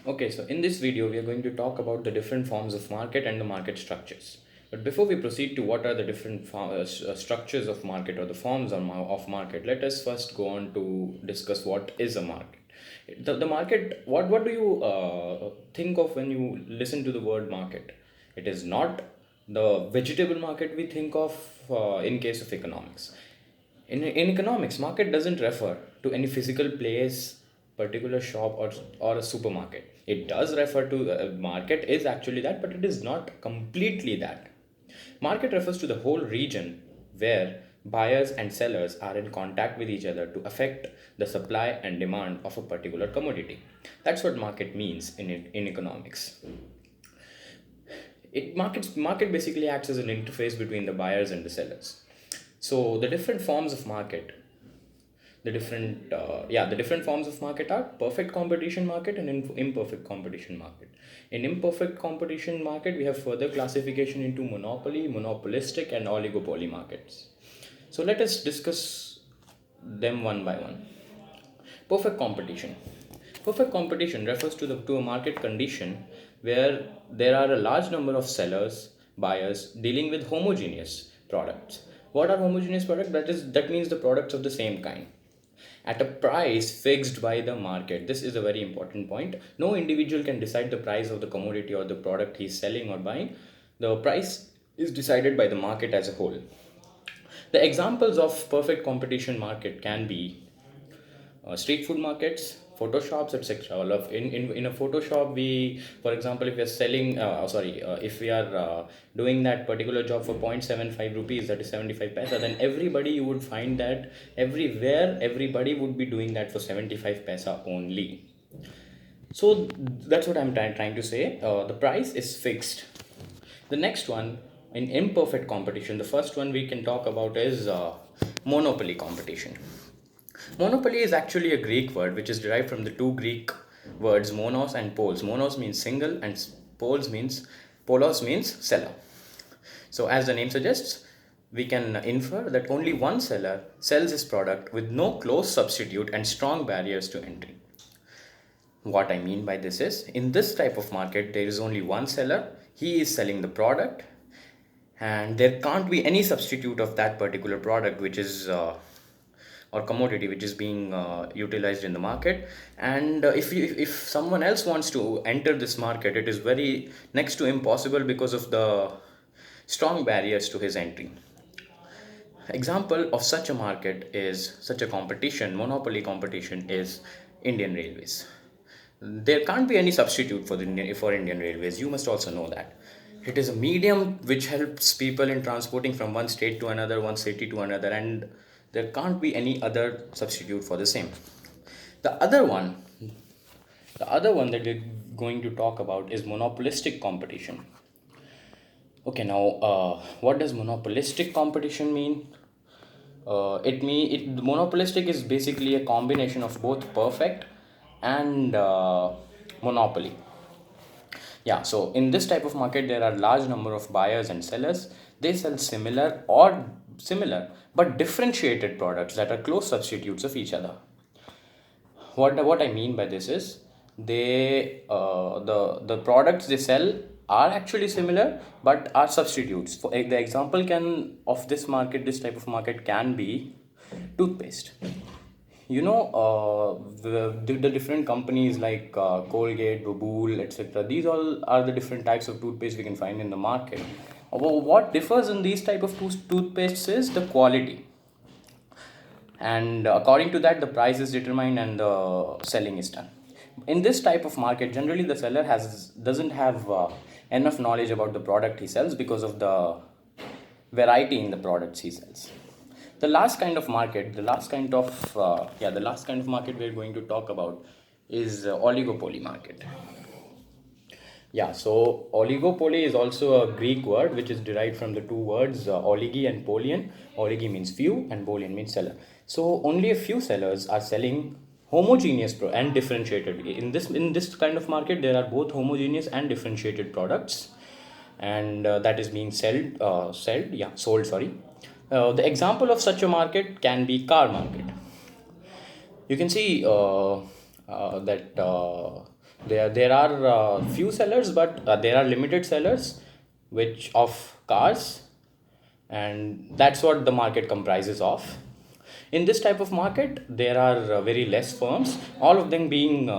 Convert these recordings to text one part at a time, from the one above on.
Okay, so in this video, we are going to talk about the different forms of market and the market structures. But before we proceed to what are the different structures of market or the forms of market, let us first go on to discuss what is a market. The market, what do you think of when you listen to the word market? It is not the vegetable market we think of in case of economics. In economics, market doesn't refer to any physical place, particular shop, or a supermarket. It does refer to market is actually that, but it is not completely that. Market refers to the whole region where buyers and sellers are in contact with each other to affect the supply and demand of a particular commodity. That's what market means in economics. Market basically acts as an interface between the buyers and the sellers. So the different forms of market, the different forms of market are perfect competition market and imperfect competition market. In imperfect competition market, we have further classification into monopoly, monopolistic, and oligopoly markets. So let us discuss them one by one. Perfect competition. Perfect competition refers to a market condition where there are a large number of sellers, buyers dealing with homogeneous products. What are homogeneous products? That means the products of the same kind at a price fixed by the market. This is a very important point. No individual can decide the price of the commodity or the product he's selling or buying. The price is decided by the market as a whole. The examples of perfect competition market can be street food markets, photoshops, etc. All of in a photoshop, we, for example, if we are selling if we are doing that particular job for 0.75 rupees, that is 75 paisa, then everybody, you would find that everywhere everybody would be doing that for 75 paisa only. So that's what I'm trying to say. The price is fixed. The next one, in imperfect competition, the first one we can talk about is monopoly competition. Monopoly is actually a Greek word which is derived from the two Greek words monos and polos. Monos means single and polos means seller. So as the name suggests, we can infer that only one seller sells his product with no close substitute and strong barriers to entry. What I mean by this is, in this type of market, there is only one seller. He is selling the product, and there can't be any substitute of that particular product, which is or commodity which is being utilized in the market. And if someone else wants to enter this market, it is very next to impossible because of the strong barriers to his entry. Example of such a market is such a competition, monopoly competition, is Indian Railways. There can't be any substitute for Indian Railways. You must also know that. It is a medium which helps people in transporting from one state to another, one city to another, and there can't be any other substitute for the same. The other one, the other one that we're going to talk about is monopolistic competition. Okay, now what does monopolistic competition mean? Monopolistic is basically a combination of both perfect and monopoly. Yeah, so in this type of market, there are large number of buyers and sellers. They sell similar but differentiated products that are close substitutes of each other. What I mean by this is, the products they sell are actually similar but are substitutes. For the example can of this type of market can be toothpaste. The different companies like Colgate, Babool, etc. These all are the different types of toothpaste we can find in the market. What differs in these type of toothpastes is the quality, and according to that, the price is determined and the selling is done. In this type of market, generally the seller has doesn't have enough knowledge about the product he sells because of the variety in the products he sells. The last kind of market we're going to talk about is oligopoly market. Yeah, so oligopoly is also a Greek word which is derived from the two words oligi and polion. Oligi means few and polion means seller. So only a few sellers are selling homogeneous and differentiated. In this kind of market, there are both homogeneous and differentiated products, and that is being sold. Sorry. The example of such a market can be car market. You can see that There are few sellers, but there are limited sellers which of cars, and that's what the market comprises of. In this type of market, there are very less firms, all of them being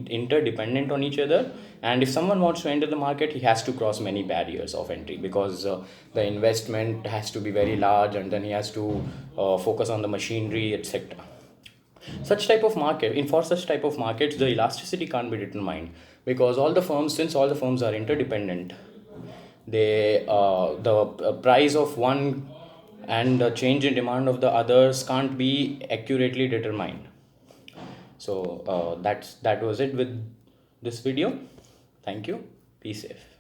interdependent on each other. And if someone wants to enter the market, he has to cross many barriers of entry, because the investment has to be very large, and then he has to focus on the machinery, etc. Such type of market in For such type of markets, the elasticity can't be determined, because since all the firms are interdependent, the price of one and the change in demand of the others can't be accurately determined. So that was it with this video. Thank you. Be safe.